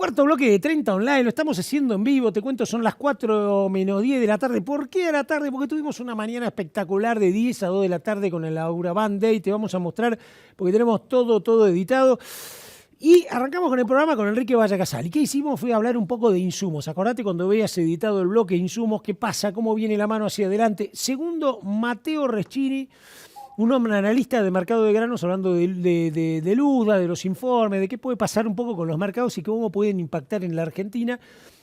Cuarto bloque de 30 Online, lo estamos haciendo en vivo, te cuento, son las 4 menos 10 de la tarde. ¿Por qué a la tarde? Porque tuvimos una mañana espectacular de 10 a 2 de la tarde con el Aura Band Day, te vamos a mostrar, porque tenemos todo editado. Y arrancamos con el programa con Enrique Vallacasal. ¿Y qué hicimos? Fue hablar un poco de insumos. Acordate cuando veas editado el bloque de insumos, qué pasa, cómo viene la mano hacia adelante. Segundo, Matteo Reschini, un hombre analista de mercado de granos, hablando de Luda, de los informes, de qué puede pasar un poco con los mercados y cómo pueden impactar en la Argentina.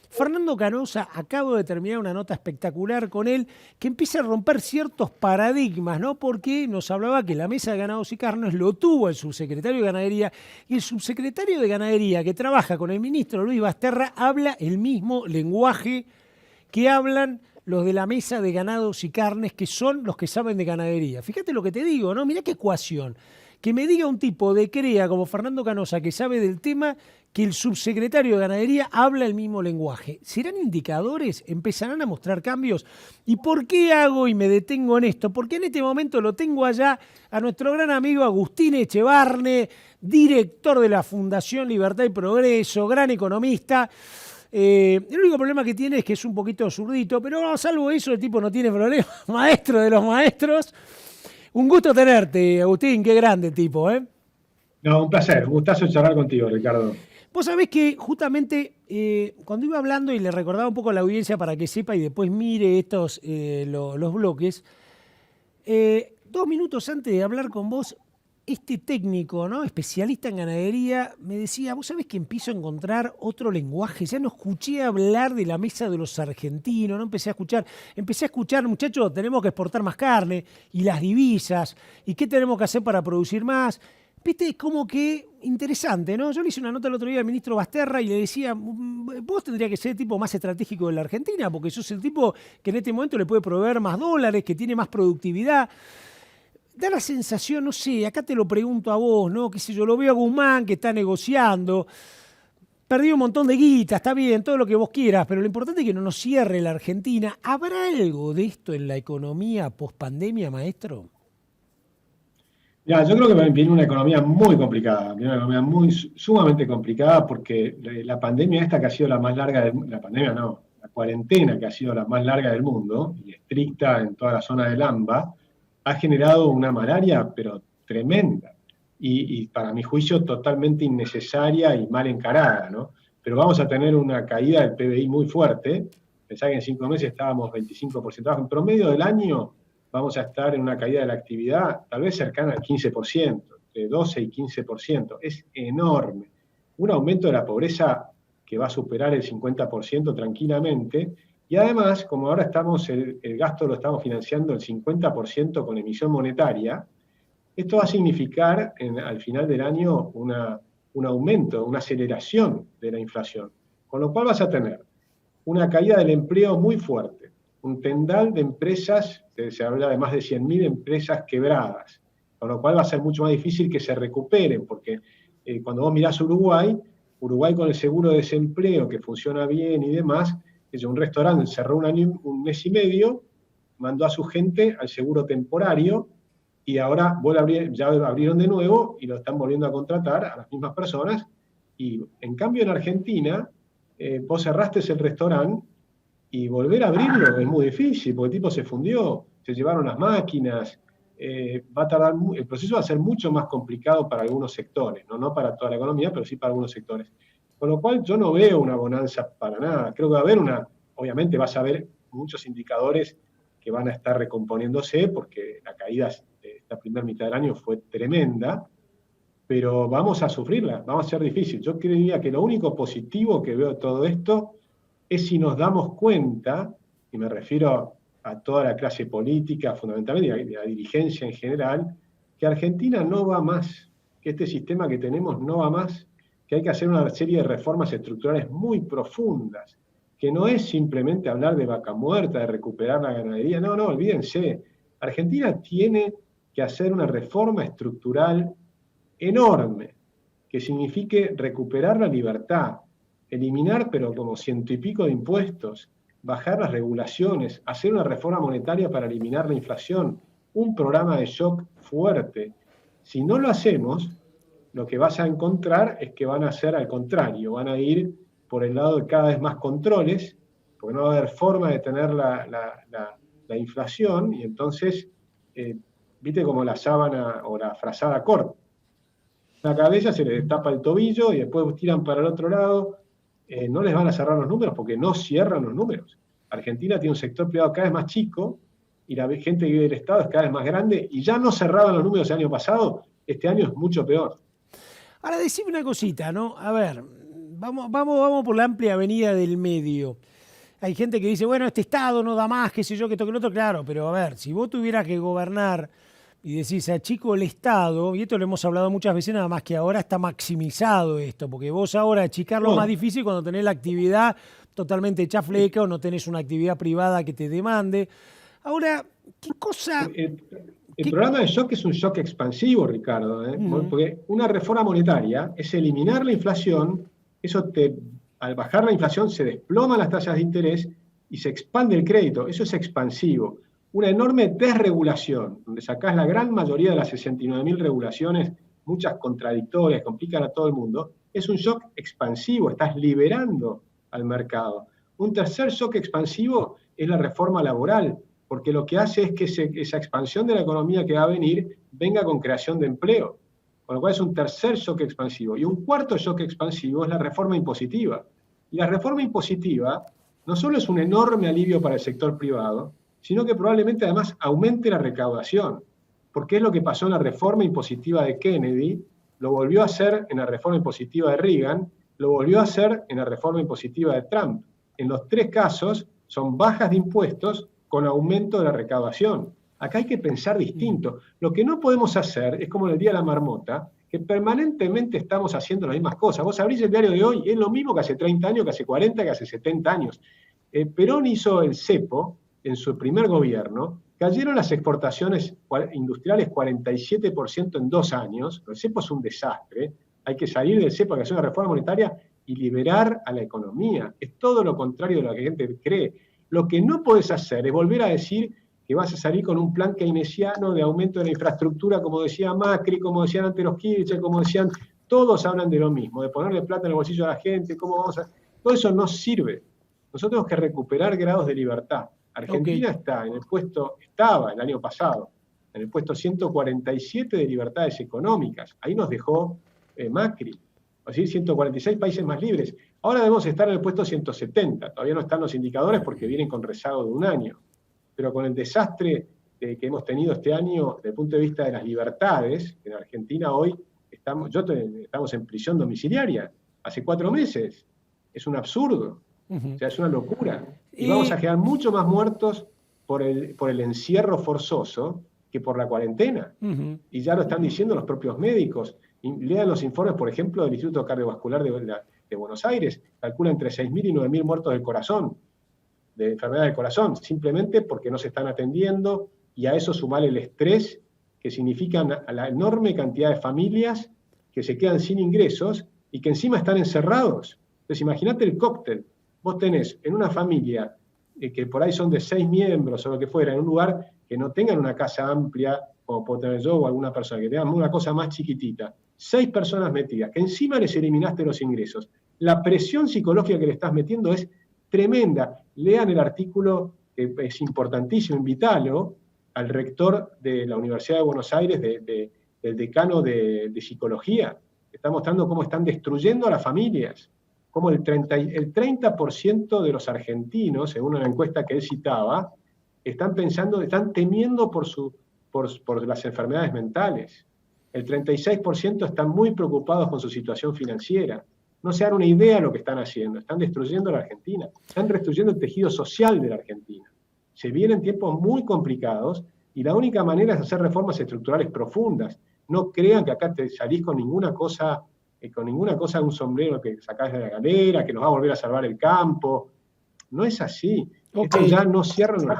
Fernando Canosa, acabo de terminar una nota espectacular con él, que empieza a romper ciertos paradigmas, ¿no? Porque nos hablaba que la mesa de ganados y carnes lo tuvo el subsecretario de Ganadería, y el subsecretario de Ganadería, que trabaja con el ministro Luis Basterra, habla el mismo lenguaje que hablan los de la mesa de ganados y carnes, que son los que saben de ganadería. Fíjate lo que te digo, ¿no? Mirá qué ecuación. Que me diga un tipo de CREA como Fernando Canosa, que sabe del tema, que el subsecretario de Ganadería habla el mismo lenguaje. ¿Serán indicadores? ¿Empezarán a mostrar cambios? ¿Y por qué hago y me detengo en esto? Porque en este momento lo tengo allá a nuestro gran amigo Agustín Echevarne, director de la Fundación Libertad y Progreso, gran economista. El único problema que tiene es que es un poquito zurdito, pero salvo eso, el tipo no tiene problema. Maestro de los maestros. Un gusto tenerte, Agustín, qué grande tipo, ¿eh? No, un placer, un gustazo charlar contigo, Ricardo. Vos sabés que justamente cuando iba hablando y le recordaba un poco a la audiencia para que sepa y después mire los bloques, 2 minutos antes de hablar con vos, este técnico, ¿no?, especialista en ganadería, me decía, vos sabés que empiezo a encontrar otro lenguaje, ya no escuché hablar de la mesa de los argentinos, no empecé a escuchar, muchachos, tenemos que exportar más carne, y las divisas, y qué tenemos que hacer para producir más. Viste, como que interesante, ¿no? Yo le hice una nota el otro día al ministro Basterra y le decía, vos tendrías que ser el tipo más estratégico de la Argentina, porque sos el tipo que en este momento le puede proveer más dólares, que tiene más productividad. Da la sensación, no sé, acá te lo pregunto a vos, ¿no? Qué sé yo, lo veo a Guzmán que está negociando, perdió un montón de guita, está bien, todo lo que vos quieras, pero lo importante es que no nos cierre la Argentina. ¿Habrá algo de esto en la economía post-pandemia, maestro? Ya, yo creo que viene una economía muy complicada, viene una economía sumamente complicada porque la pandemia esta que ha sido la más larga la pandemia no, la cuarentena que ha sido la más larga del mundo y estricta en toda la zona del AMBA, ha generado una malaria pero tremenda y para mi juicio totalmente innecesaria y mal encarada, ¿no? Pero vamos a tener una caída del PBI muy fuerte. Pensá que en 5 meses estábamos 25% abajo. En promedio del año vamos a estar en una caída de la actividad tal vez cercana al 15%, de 12 y 15%. Es enorme. Un aumento de la pobreza que va a superar el 50% tranquilamente. Y además, como ahora el gasto lo estamos financiando el 50% con emisión monetaria, esto va a significar al final del año un aumento, una aceleración de la inflación. Con lo cual vas a tener una caída del empleo muy fuerte, un tendal de empresas, se habla de más de 100.000 empresas quebradas, con lo cual va a ser mucho más difícil que se recuperen, porque cuando vos mirás Uruguay con el seguro de desempleo que funciona bien y demás, un restaurante cerró un mes y medio, mandó a su gente al seguro temporario, y ahora ya abrieron de nuevo y lo están volviendo a contratar a las mismas personas, y en cambio en Argentina, vos cerraste el restaurante, y volver a abrirlo es muy difícil, porque el tipo se fundió, se llevaron las máquinas, va a tardar, el proceso va a ser mucho más complicado para algunos sectores, no para toda la economía, pero sí para algunos sectores. Con lo cual yo no veo una bonanza para nada. Creo que va a haber obviamente vas a ver muchos indicadores que van a estar recomponiéndose, porque la caída de esta primera mitad del año fue tremenda, pero vamos a sufrirla, vamos a ser difícil. Yo creería que lo único positivo que veo de todo esto es si nos damos cuenta, y me refiero a toda la clase política fundamentalmente y a la dirigencia en general, que Argentina no va más, que este sistema que tenemos no va más, que hay que hacer una serie de reformas estructurales muy profundas, que no es simplemente hablar de vaca muerta, de recuperar la ganadería, no, olvídense. Argentina tiene que hacer una reforma estructural enorme, que signifique recuperar la libertad, eliminar pero como 100 y pico de impuestos, bajar las regulaciones, hacer una reforma monetaria para eliminar la inflación, un programa de shock fuerte. Si no lo hacemos, lo que vas a encontrar es que van a hacer al contrario, van a ir por el lado de cada vez más controles, porque no va a haber forma de tener la inflación, y entonces, viste como la sábana o la frazada corta. La cabeza se les tapa el tobillo y después tiran para el otro lado. No les van a cerrar los números porque no cierran los números. Argentina tiene un sector privado cada vez más chico y la gente que vive del Estado es cada vez más grande y ya no cerraban los números el año pasado, este año es mucho peor. Ahora, decime una cosita, ¿no? A ver, vamos por la amplia avenida del medio. Hay gente que dice, bueno, este Estado no da más, qué sé yo, que esto, que lo otro, claro, pero a ver, si vos tuvieras que gobernar y decís, achico el Estado, y esto lo hemos hablado muchas veces, nada más que ahora está maximizado esto, porque vos ahora achicarlo es más difícil cuando tenés la actividad totalmente hecha fleca o no tenés una actividad privada que te demande. Ahora, ¿qué cosa...? El programa de shock es un shock expansivo, Ricardo, porque una reforma monetaria es eliminar la inflación, al bajar la inflación se desploman las tasas de interés y se expande el crédito, eso es expansivo. Una enorme desregulación, donde sacás la gran mayoría de las 69.000 regulaciones, muchas contradictorias, complican a todo el mundo, es un shock expansivo, estás liberando al mercado. Un tercer shock expansivo es la reforma laboral, porque lo que hace es que esa expansión de la economía que va a venir venga con creación de empleo, con lo cual es un tercer shock expansivo. Y un cuarto shock expansivo es la reforma impositiva. Y la reforma impositiva no solo es un enorme alivio para el sector privado, sino que probablemente además aumente la recaudación, porque es lo que pasó en la reforma impositiva de Kennedy, lo volvió a hacer en la reforma impositiva de Reagan, lo volvió a hacer en la reforma impositiva de Trump. En los tres casos son bajas de impuestos con aumento de la recaudación. Acá hay que pensar distinto. Lo que no podemos hacer es como en el Día de la Marmota, que permanentemente estamos haciendo las mismas cosas. Vos abrís el diario de hoy, es lo mismo que hace 30 años, que hace 40, que hace 70 años. Perón hizo el cepo en su primer gobierno, cayeron las exportaciones industriales 47% en 2 años. El cepo es un desastre. Hay que salir del cepo, hay que hacer una reforma monetaria y liberar a la economía. Es todo lo contrario de lo que la gente cree. Lo que no podés hacer es volver a decir que vas a salir con un plan keynesiano de aumento de la infraestructura, como decía Macri, como decían antes los Kirchner, como decían, todos hablan de lo mismo, de ponerle plata en el bolsillo a la gente, cómo vamos a... Todo eso no sirve. Nosotros tenemos que recuperar grados de libertad. Argentina estaba el año pasado en el puesto 147 de libertades económicas. Ahí nos dejó Macri. Es decir, 146 países más libres. Ahora debemos estar en el puesto 170. Todavía no están los indicadores porque vienen con rezago de un año. Pero con el desastre que hemos tenido este año desde el punto de vista de las libertades, en Argentina hoy estamos en prisión domiciliaria hace 4 meses. Es un absurdo. O sea, es una locura. Y vamos a quedar mucho más muertos por el encierro forzoso que por la cuarentena. Y ya lo están diciendo los propios médicos. Lean los informes, por ejemplo, del Instituto Cardiovascular de Buenos Aires. Calcula entre 6.000 y 9.000 muertos del corazón, de enfermedad del corazón, simplemente porque no se están atendiendo, y a eso sumar el estrés que significan a la enorme cantidad de familias que se quedan sin ingresos y que encima están encerrados. Entonces imagínate el cóctel. Vos tenés en una familia que por ahí son de 6 miembros o lo que fuera, en un lugar que no tengan una casa amplia, como puedo tener yo o alguna persona, que tengan una cosa más chiquitita, 6 personas metidas, que encima les eliminaste los ingresos. La presión psicológica que le estás metiendo es tremenda. Lean el artículo, que es importantísimo, invítalo al rector de la Universidad de Buenos Aires, del decano de psicología, que está mostrando cómo están destruyendo a las familias, cómo el 30% de los argentinos, según una encuesta que él citaba, están temiendo por las enfermedades mentales. El 36% están muy preocupados con su situación financiera. No se dan una idea de lo que están haciendo. Están destruyendo la Argentina. Están destruyendo el tejido social de la Argentina. Se vienen tiempos muy complicados y la única manera es hacer reformas estructurales profundas. No crean que acá te salís con ninguna cosa, un sombrero que sacás de la galera, que nos va a volver a salvar el campo. No es así. Esto ya no cierra los...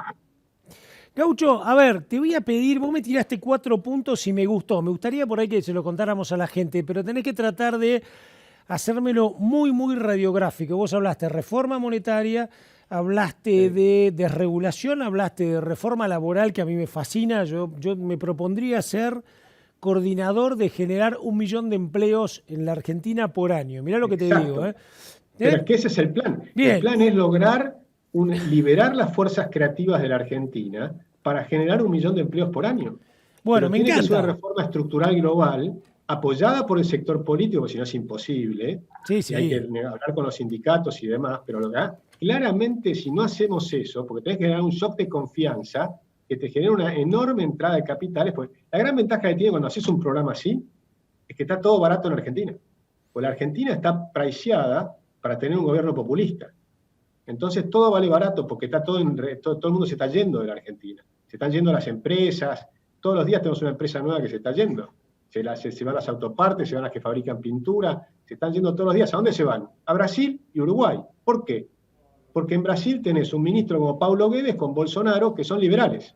Gaucho, a ver, te voy a pedir, vos me tiraste 4 puntos y me gustó. Me gustaría por ahí que se lo contáramos a la gente, pero tenés que tratar de hacérmelo muy, muy radiográfico. Vos hablaste de reforma monetaria, hablaste de desregulación, hablaste de reforma laboral, que a mí me fascina. Yo me propondría ser coordinador de generar 1 millón de empleos en la Argentina por año. Mirá lo que te digo, Pero es que ese es el plan. Bien. El plan es lograr liberar las fuerzas creativas de la Argentina para generar 1 millón de empleos por año. Bueno, Pero me tiene que ser una encanta. reforma estructural global, apoyada por el sector político, porque si no es imposible, Sí, y hay que sí. hablar con los sindicatos y demás, pero claramente si no hacemos eso, porque tenés que generar un shock de confianza que te genera una enorme entrada de capitales, pues la gran ventaja que tiene cuando haces un programa así es que está todo barato en Argentina. Pues la Argentina está priceada para tener un gobierno populista. Entonces todo vale barato porque está todo el mundo se está yendo de la Argentina. Se están yendo las empresas, todos los días tenemos una empresa nueva que se está yendo. Se van las autopartes, se van las que fabrican pintura, se están yendo todos los días. ¿A dónde se van? A Brasil y Uruguay. ¿Por qué? Porque en Brasil tenés un ministro como Paulo Guedes con Bolsonaro que son liberales.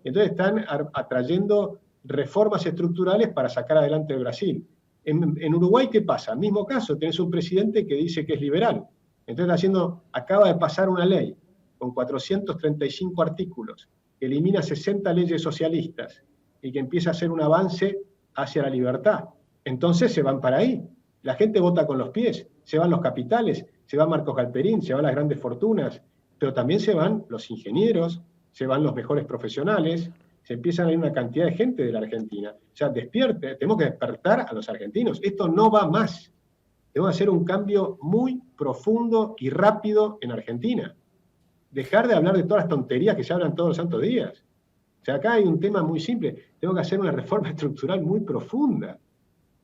Entonces están atrayendo reformas estructurales para sacar adelante el Brasil. En Uruguay, ¿qué pasa? Mismo caso, tenés un presidente que dice que es liberal. Entonces acaba de pasar una ley con 435 artículos que elimina 60 leyes socialistas y que empieza a hacer un avance hacia la libertad. Entonces se van para ahí. La gente vota con los pies, se van los capitales, se va Marcos Galperín, se van las grandes fortunas, pero también se van los ingenieros, se van los mejores profesionales, se empiezan a ir una cantidad de gente de la Argentina. O sea, tenemos que despertar a los argentinos. Esto no va más. Tenemos que hacer un cambio muy profundo y rápido en Argentina. Dejar de hablar de todas las tonterías que se hablan todos los santos días. O sea, acá hay un tema muy simple. Tengo que hacer una reforma estructural muy profunda.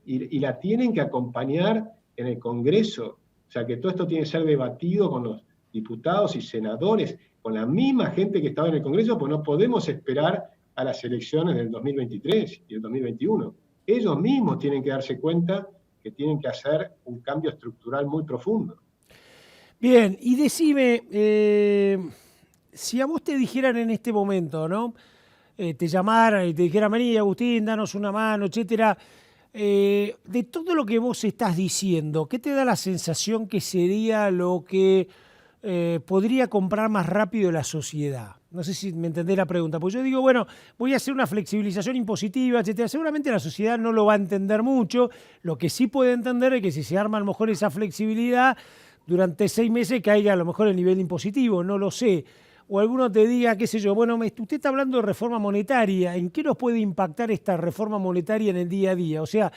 Y la tienen que acompañar en el Congreso. O sea, que todo esto tiene que ser debatido con los diputados y senadores, con la misma gente que estaba en el Congreso, pues no podemos esperar a las elecciones del 2023 y del 2021. Ellos mismos tienen que darse cuenta que tienen que hacer un cambio estructural muy profundo. Bien, y decime, si a vos te dijeran en este momento, ¿no? Te llamaran y te dijeran, vení, Agustín, danos una mano, etcétera. De todo lo que vos estás diciendo, ¿qué te da la sensación que sería lo que podría comprar más rápido la sociedad? No sé si me entendés la pregunta, porque yo digo, bueno, voy a hacer una flexibilización impositiva, etcétera. Seguramente la sociedad no lo va a entender mucho. Lo que sí puede entender es que si se arma a lo mejor esa flexibilidad, durante 6 meses caiga a lo mejor el nivel impositivo, no lo sé. O alguno te diga, qué sé yo, bueno, usted está hablando de reforma monetaria, ¿en qué nos puede impactar esta reforma monetaria en el día a día? O sea,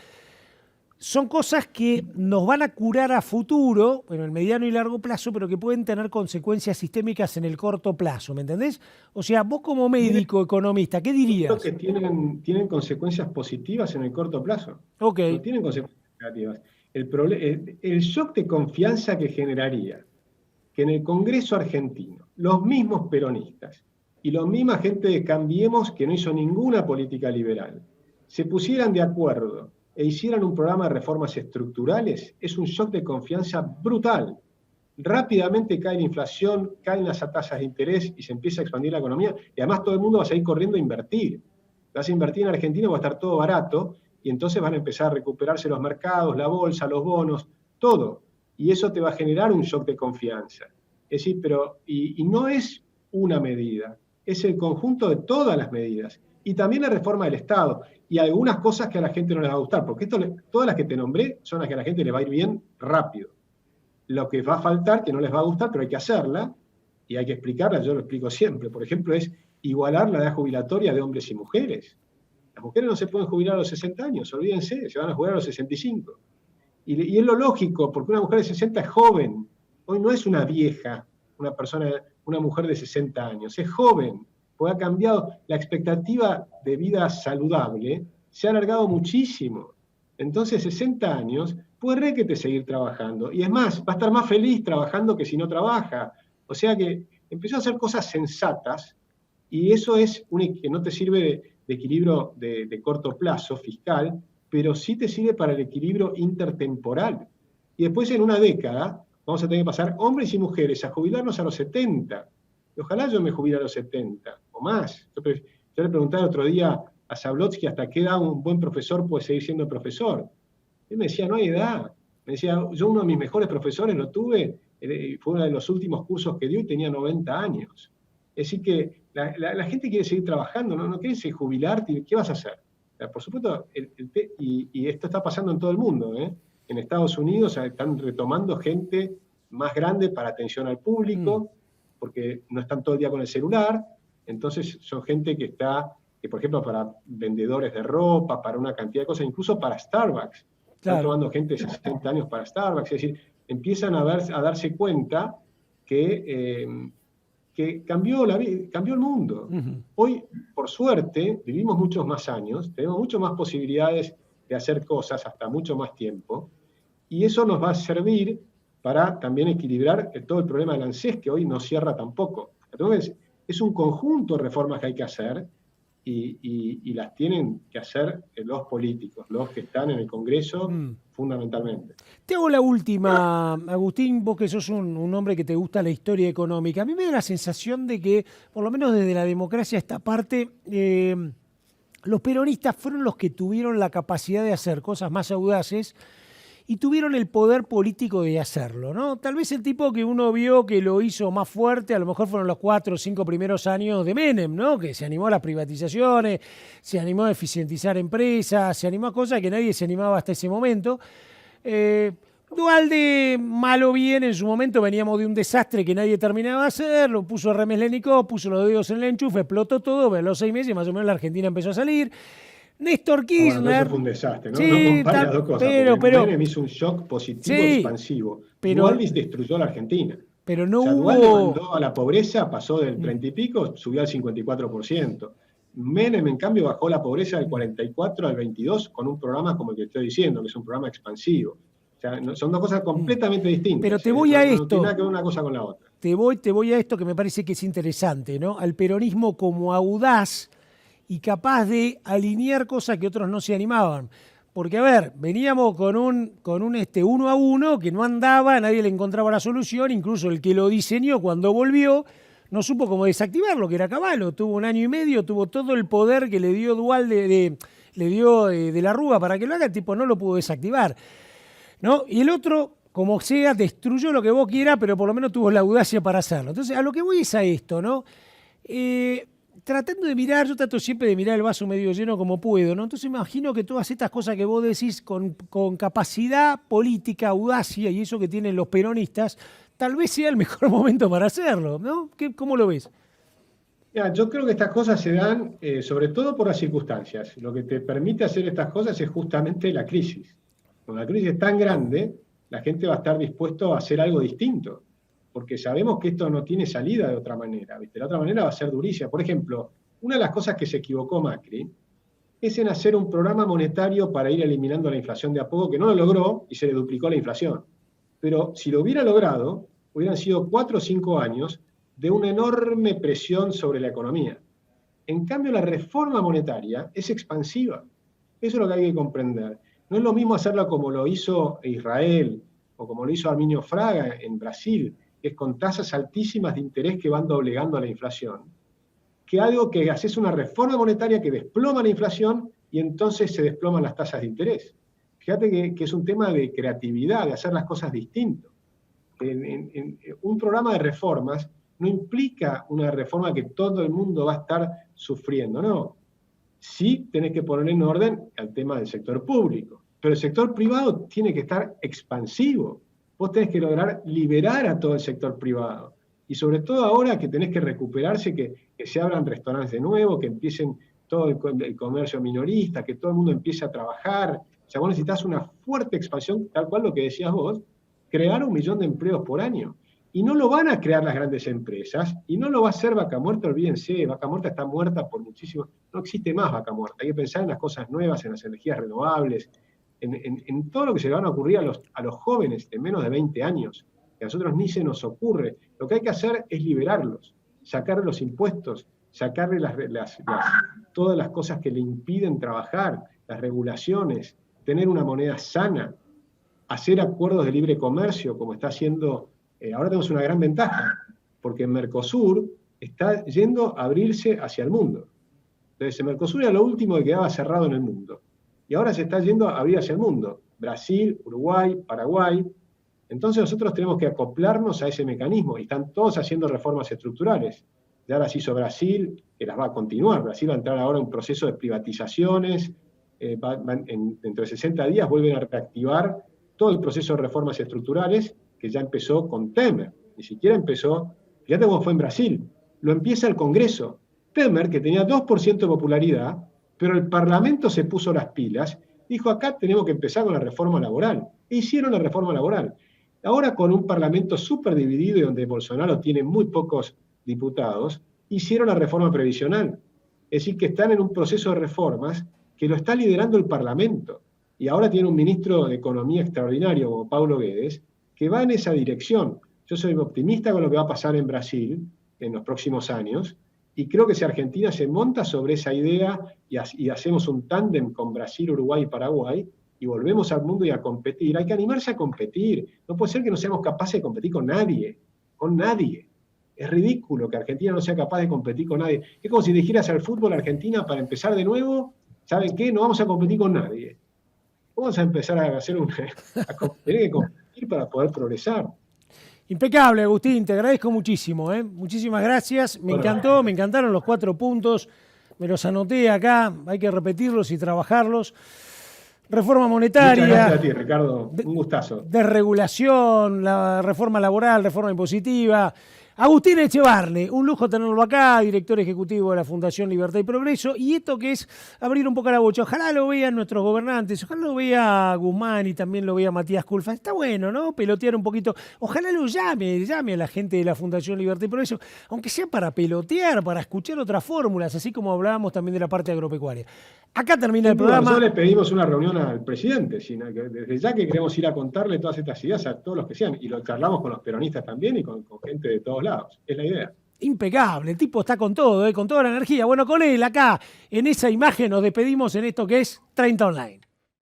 son cosas que nos van a curar a futuro, bueno, en el mediano y largo plazo, pero que pueden tener consecuencias sistémicas en el corto plazo, ¿me entendés? O sea, vos como médico, economista, ¿qué Yo creo dirías? que tienen consecuencias positivas en el corto plazo. Ok, No tienen consecuencias negativas. El shock de confianza que generaría que en el Congreso argentino, los mismos peronistas y la misma gente de Cambiemos, que no hizo ninguna política liberal, se pusieran de acuerdo e hicieran un programa de reformas estructurales, es un shock de confianza brutal. Rápidamente cae la inflación, caen las tasas de interés y se empieza a expandir la economía, y además todo el mundo va a salir corriendo a invertir. Vas a invertir en Argentina, va a estar todo barato, y entonces van a empezar a recuperarse los mercados, la bolsa, los bonos, todo. Y eso te va a generar un shock de confianza. Es decir, y no es una medida, es el conjunto de todas las medidas. Y también la reforma del Estado. Y algunas cosas que a la gente no les va a gustar, porque todas las que te nombré son las que a la gente le va a ir bien rápido. Lo que va a faltar, que no les va a gustar, pero hay que hacerla, y hay que explicarla, yo lo explico siempre. Por ejemplo, es igualar la edad jubilatoria de hombres y mujeres. Las mujeres no se pueden jubilar a los 60 años, olvídense, se van a jubilar a los 65. Y es lo lógico, porque una mujer de 60 es joven. Hoy no es una vieja, una mujer de 60 años, es joven, porque ha cambiado la expectativa de vida saludable, se ha alargado muchísimo. Entonces, 60 años puede que te seguir trabajando. Y es más, va a estar más feliz trabajando que si no trabaja. O sea que empezó a hacer cosas sensatas, y eso es que no te sirve de equilibrio de corto plazo fiscal, pero sí te sirve para el equilibrio intertemporal. Y después en una década vamos a tener que pasar hombres y mujeres a jubilarnos a los 70. Y ojalá yo me jubile a los 70 o más. Yo le pregunté el otro día a Zablotsky hasta qué edad un buen profesor puede seguir siendo profesor. Él me decía, no hay edad. Me decía, yo uno de mis mejores profesores lo tuve, fue uno de los últimos cursos que dio y tenía 90 años. Es decir que la gente quiere seguir trabajando, no quiere seguir jubilarte. ¿Qué vas a hacer? Por supuesto, y esto está pasando en todo el mundo, ¿eh? En Estados Unidos están retomando gente más grande para atención al público, porque no están todo el día con el celular. Entonces son gente que está, que por ejemplo para vendedores de ropa, para una cantidad de cosas, incluso para Starbucks. Están tomando gente de 60 años para Starbucks. Es decir, empiezan a darse cuenta que cambió el mundo. Hoy, por suerte, vivimos muchos más años, tenemos mucho más posibilidades de hacer cosas hasta mucho más tiempo, y eso nos va a servir para también equilibrar todo el problema del ANSES, que hoy no cierra tampoco. Entonces, es un conjunto de reformas que hay que hacer, y las tienen que hacer los políticos, los que están en el Congreso, fundamentalmente. Te hago la última, Agustín, vos que sos un hombre que te gusta la historia económica. A mí me da la sensación de que, por lo menos desde la democracia esta parte, los peronistas fueron los que tuvieron la capacidad de hacer cosas más audaces y tuvieron el poder político de hacerlo, ¿no? Tal vez el tipo que uno vio que lo hizo más fuerte, a lo mejor fueron los 4 o 5 primeros años de Menem, ¿no? Que se animó a las privatizaciones, se animó a eficientizar empresas, se animó a cosas que nadie se animaba hasta ese momento. Duhalde, mal o bien, en su momento veníamos de un desastre que nadie terminaba de hacer, lo puso Remes Lenikov, puso los dedos en el enchufe, explotó todo, pero a los 6 meses más o menos la Argentina empezó a salir. Néstor Kirchner. Bueno, eso fue un desastre, ¿no? Sí, no compares las dos cosas. Pero Menem hizo un shock positivo expansivo. Duhalde destruyó la Argentina. Pero no hubo. Duhalde mandó a la pobreza, pasó del 30 y pico, subió al 54%. Menem, en cambio, bajó la pobreza del 44 al 22 con un programa como el que estoy diciendo, que es un programa expansivo. O sea, son dos cosas completamente distintas. Pero te voy a esto. No tiene nada que ver una cosa con la otra. Te voy a esto que me parece que es interesante, ¿no? Al peronismo como audaz y capaz de alinear cosas que otros no se animaban. Porque, a ver, veníamos con un 1 a 1 que no andaba, nadie le encontraba la solución, incluso el que lo diseñó cuando volvió no supo cómo desactivarlo, que era Cavallo. Tuvo 1 año y medio, tuvo todo el poder que le dio Duhalde, le dio de la Rúa para que lo haga, el tipo no lo pudo desactivar, ¿no? Y el otro, como sea, destruyó lo que vos quieras, pero por lo menos tuvo la audacia para hacerlo. Entonces, a lo que voy es a esto, ¿no? Tratando de mirar, yo trato siempre de mirar el vaso medio lleno como puedo, ¿no? Entonces imagino que todas estas cosas que vos decís con capacidad política, audacia y eso que tienen los peronistas, tal vez sea el mejor momento para hacerlo, ¿no? ¿Cómo lo ves? Mira, yo creo que estas cosas se dan sobre todo por las circunstancias. Lo que te permite hacer estas cosas es justamente la crisis. Cuando la crisis es tan grande, la gente va a estar dispuesto a hacer algo distinto, porque sabemos que esto no tiene salida de otra manera, ¿viste? La otra manera va a ser durísima. Por ejemplo, una de las cosas que se equivocó Macri es en hacer un programa monetario para ir eliminando la inflación de a poco, que no lo logró y se le duplicó la inflación. Pero si lo hubiera logrado, hubieran sido 4 o 5 años de una enorme presión sobre la economía. En cambio, la reforma monetaria es expansiva. Eso es lo que hay que comprender. No es lo mismo hacerla como lo hizo Israel o como lo hizo Arminio Fraga en Brasil, que es con tasas altísimas de interés que van doblegando a la inflación, que algo que haces una reforma monetaria que desploma la inflación y entonces se desploman las tasas de interés. Fíjate que es un tema de creatividad, de hacer las cosas distinto. Un programa de reformas no implica una reforma que todo el mundo va a estar sufriendo, no. Sí tenés que poner en orden el tema del sector público, pero el sector privado tiene que estar expansivo. Vos tenés que lograr liberar a todo el sector privado. Y sobre todo ahora que tenés que recuperarse, que se abran restaurantes de nuevo, que empiecen todo el comercio minorista, que todo el mundo empiece a trabajar. O sea, vos necesitas una fuerte expansión, tal cual lo que decías vos, crear 1 millón de empleos por año. Y no lo van a crear las grandes empresas, y no lo va a hacer Vaca Muerta, olvídense, Vaca Muerta está muerta por muchísimo, no existe más Vaca Muerta. Hay que pensar en las cosas nuevas, en las energías renovables, en todo lo que se le van a ocurrir a los jóvenes de menos de 20 años, que a nosotros ni se nos ocurre. Lo que hay que hacer es liberarlos, sacarle los impuestos, sacarle todas las cosas que le impiden trabajar, las regulaciones, tener una moneda sana, hacer acuerdos de libre comercio, como está haciendo, ahora tenemos una gran ventaja, porque Mercosur está yendo a abrirse hacia el mundo. Entonces, Mercosur era lo último que quedaba cerrado en el mundo. Y ahora se está yendo a abrir hacia el mundo. Brasil, Uruguay, Paraguay. Entonces nosotros tenemos que acoplarnos a ese mecanismo. Y están todos haciendo reformas estructurales. Ya las hizo Brasil, que las va a continuar. Brasil va a entrar ahora en un proceso de privatizaciones. Dentro de 60 días vuelven a reactivar todo el proceso de reformas estructurales. que ya empezó con Temer, ni siquiera empezó, fíjate cómo fue en Brasil, lo empieza el Congreso. Temer, que tenía 2% de popularidad, pero el Parlamento se puso las pilas, dijo acá tenemos que empezar con la reforma laboral, e hicieron la reforma laboral. Ahora con un Parlamento súper dividido y donde Bolsonaro tiene muy pocos diputados, hicieron la reforma previsional. Es decir, que están en un proceso de reformas que lo está liderando el Parlamento. Y ahora tiene un ministro de Economía extraordinario como Paulo Guedes, que va en esa dirección. Yo soy optimista con lo que va a pasar en Brasil en los próximos años, y creo que si Argentina se monta sobre esa idea y hacemos un tándem con Brasil, Uruguay y Paraguay, y volvemos al mundo y a competir, hay que animarse a competir. No puede ser que no seamos capaces de competir con nadie, con nadie. Es ridículo que Argentina no sea capaz de competir con nadie. Es como si dijeras al fútbol Argentina para empezar de nuevo, ¿saben qué? No vamos a competir con nadie. Vamos a empezar a hacer tener que competir para poder progresar. Impecable, Agustín, te agradezco muchísimo, ¿eh? Muchísimas gracias, me encantó, me encantaron los 4 puntos, me los anoté acá, hay que repetirlos y trabajarlos. Reforma monetaria. Muchas gracias a ti, Ricardo, un gustazo. Desregulación, la reforma laboral, reforma impositiva. Agustín Echevarne, un lujo tenerlo acá, director ejecutivo de la Fundación Libertad y Progreso, y esto que es abrir un poco la bocha. Ojalá lo vean nuestros gobernantes, ojalá lo vea Guzmán y también lo vea Matías Culfas. Está bueno, ¿no? Pelotear un poquito. Ojalá lo llame a la gente de la Fundación Libertad y Progreso, aunque sea para pelotear, para escuchar otras fórmulas, así como hablábamos también de la parte agropecuaria. Acá termina el programa. Nosotros le pedimos una reunión al presidente, sino que desde ya que queremos ir a contarle todas estas ideas a todos los que sean, y lo charlamos con los peronistas también y con gente de todos lados. Es la idea. Impecable, el tipo está con todo, con toda la energía. Bueno, con él acá, en esa imagen, nos despedimos en esto que es 30 Online.